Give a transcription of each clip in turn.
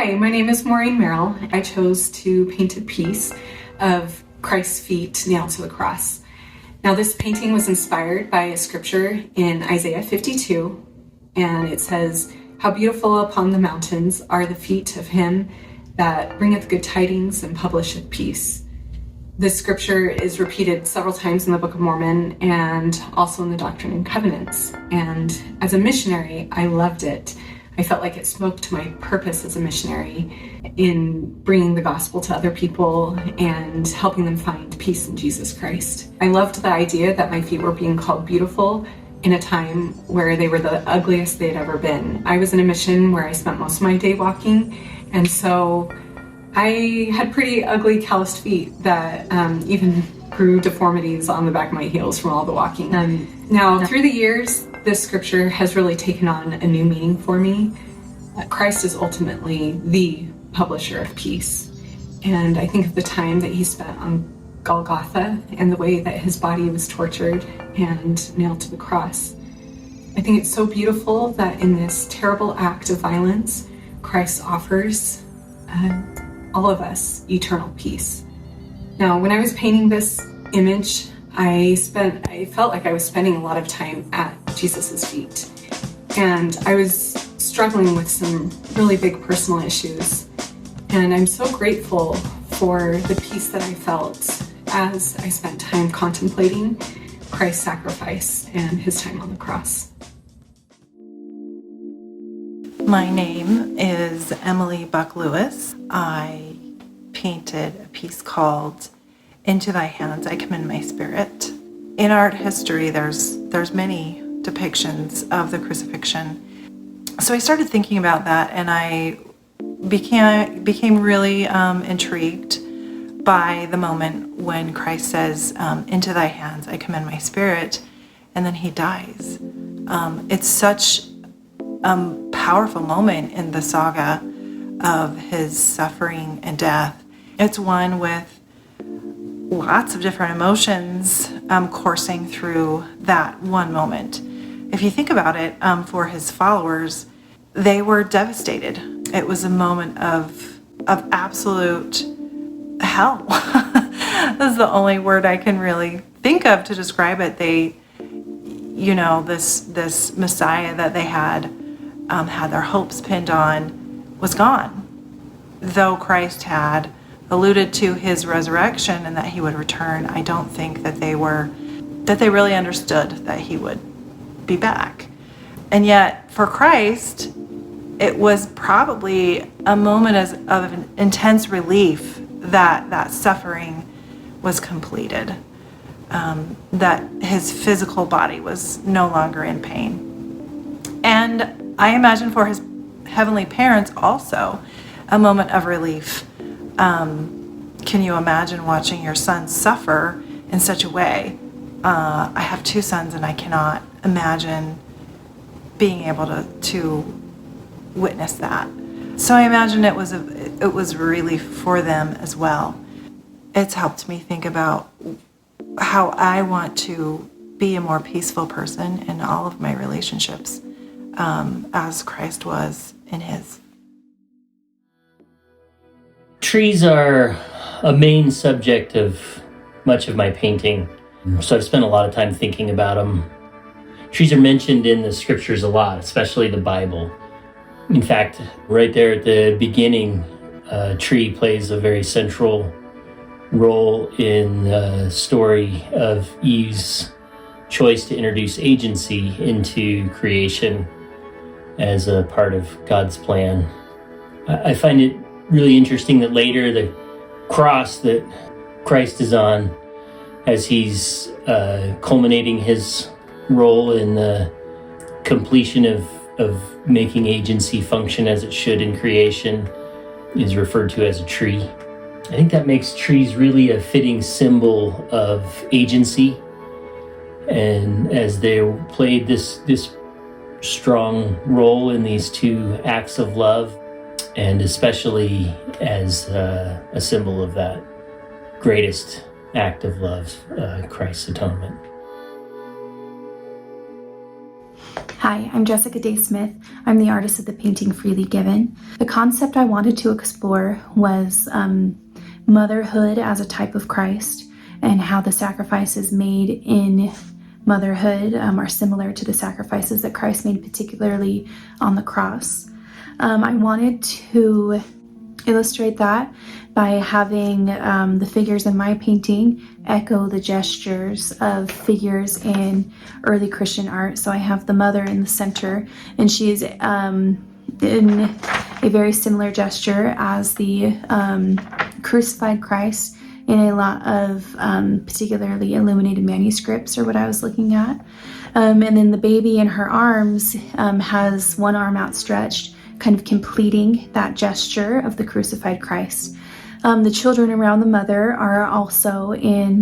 Hi, my name is Maureen Merrill. I chose to paint a piece of Christ's feet nailed to the cross. Now, this painting was inspired by a scripture in Isaiah 52, and it says, "How beautiful upon the mountains are the feet of him that bringeth good tidings and publisheth peace." This scripture is repeated several times in the Book of Mormon and also in the Doctrine and Covenants. And as a missionary, I loved it. I felt like it spoke to my purpose as a missionary in bringing the gospel to other people and helping them find peace in Jesus Christ. I loved the idea that my feet were being called beautiful in a time where they were the ugliest they'd ever been. I was in a mission where I spent most of my day walking, and so I had pretty ugly calloused feet that even grew deformities on the back of my heels from all the walking. Now, through the years, this scripture has really taken on a new meaning for me. Christ is ultimately the publisher of peace. And I think of the time that he spent on Golgotha and the way that his body was tortured and nailed to the cross. I think it's so beautiful that in this terrible act of violence, Christ offers all of us eternal peace. Now, when I was painting this image, I felt like I was spending a lot of time at Jesus's feet. And I was struggling with some really big personal issues. And I'm so grateful for the peace that I felt as I spent time contemplating Christ's sacrifice and his time on the cross. My name is Emily Buck-Lewis. I painted a piece called "Into Thy Hands I Commend My Spirit." In art history, there's many depictions of the crucifixion. So I started thinking about that, and I became really intrigued by the moment when Christ says, "Into Thy hands I commend my spirit," and then he dies. It's such a powerful moment in the saga of his suffering and death. It's one with lots of different emotions coursing through that one moment. If you think about it, for his followers, they were devastated. It was a moment of absolute hell. That's the only word I can really think of to describe it. They, this Messiah that they had their hopes pinned on was gone. Though Christ had alluded to his resurrection and that he would return, I don't think that they really understood that he would be back. And yet for Christ, it was probably a moment of an intense relief that suffering was completed, that his physical body was no longer in pain. And I imagine for his heavenly parents also a moment of relief. Can you imagine watching your son suffer in such a way? I have two sons, and I cannot imagine being able to witness that. So I imagine it was relief for them as well. It's helped me think about how I want to be a more peaceful person in all of my relationships, as Christ was in his. Trees are a main subject of much of my painting, so I've spent a lot of time thinking about them. Trees are mentioned in the scriptures a lot, especially the Bible. In fact, right there at the beginning, a tree plays a very central role in the story of Eve's choice to introduce agency into creation as a part of God's plan. I find it really interesting that later the cross that Christ is on, as he's culminating his role in the completion of making agency function as it should in creation, is referred to as a tree. I think that makes trees really a fitting symbol of agency, and as they played this strong role in these two acts of love, and especially as a symbol of that greatest act of love, Christ's atonement. Hi, I'm Jessica Day Smith. I'm the artist of the painting Freely Given. The concept I wanted to explore was motherhood as a type of Christ, and how the sacrifices made in motherhood are similar to the sacrifices that Christ made, particularly on the cross. I wanted to illustrate that by having the figures in my painting echo the gestures of figures in early Christian art. So I have the mother in the center, and she is in a very similar gesture as the crucified Christ in a lot of particularly illuminated manuscripts, or what I was looking at. And then the baby in her arms has one arm outstretched, kind of completing that gesture of the crucified Christ. The children around the mother are also in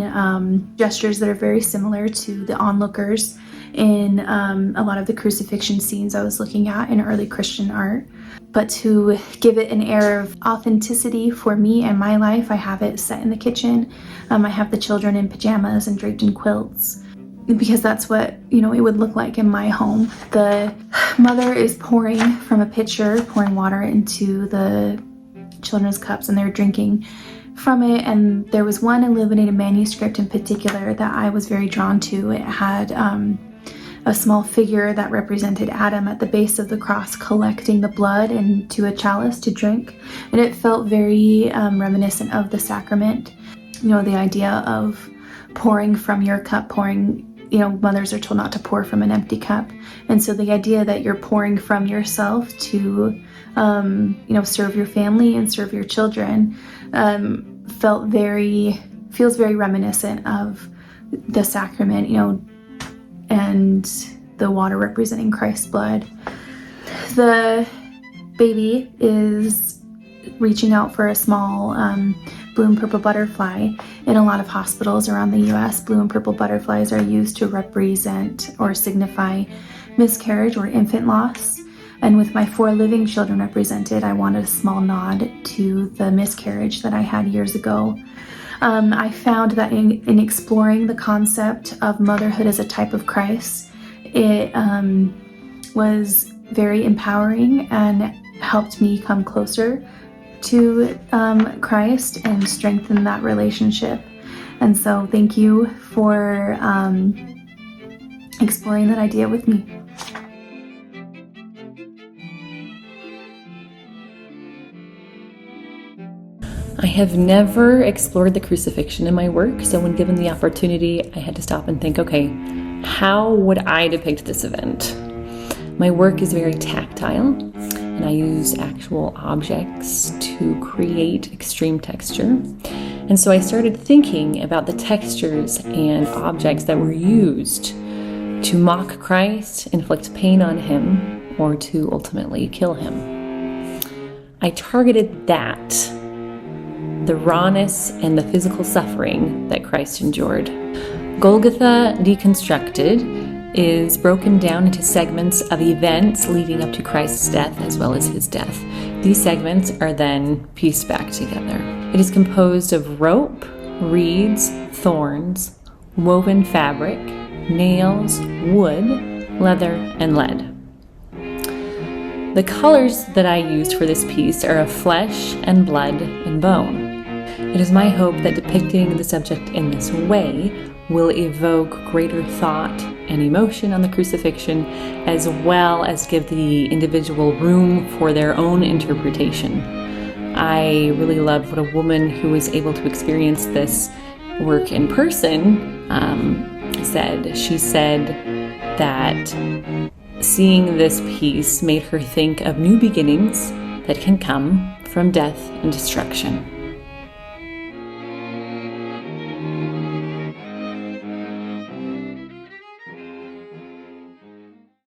gestures that are very similar to the onlookers in a lot of the crucifixion scenes I was looking at in early Christian art. But to give it an air of authenticity for me and my life, I have it set in the kitchen. I have the children in pajamas and draped in quilts, because that's what, it would look like in my home. The mother is pouring from a pitcher, pouring water into the children's cups, and they're drinking from it. And there was one illuminated manuscript in particular that I was very drawn to. It had a small figure that represented Adam at the base of the cross collecting the blood into a chalice to drink, and it felt very reminiscent of the sacrament. The idea of pouring from your cup, mothers are told not to pour from an empty cup, and so the idea that you're pouring from yourself to serve your family and serve your children feels very reminiscent of the sacrament, and the water representing Christ's blood. The baby is reaching out for a small blue and purple butterfly. In a lot of hospitals around the US, blue and purple butterflies are used to represent or signify miscarriage or infant loss. And with my 4 living children represented, I wanted a small nod to the miscarriage that I had years ago. I found that in exploring the concept of motherhood as a type of Christ, it was very empowering and helped me come closer to Christ and strengthen that relationship. And so thank you for exploring that idea with me. I have never explored the crucifixion in my work, so when given the opportunity, I had to stop and think, okay, how would I depict this event? My work is very tactile, and I use actual objects to create extreme texture. And so I started thinking about the textures and objects that were used to mock Christ, inflict pain on him, or to ultimately kill him. I targeted that, the rawness and the physical suffering that Christ endured. Golgotha Deconstructed is broken down into segments of events leading up to Christ's death as well as his death. These segments are then pieced back together. It is composed of rope, reeds, thorns, woven fabric, nails, wood, leather, and lead. The colors that I used for this piece are of flesh and blood and bone. It is my hope that depicting the subject in this way will evoke greater thought and emotion on the crucifixion, as well as give the individual room for their own interpretation. I really love what a woman who was able to experience this work in person said. She said that seeing this piece made her think of new beginnings that can come from death and destruction.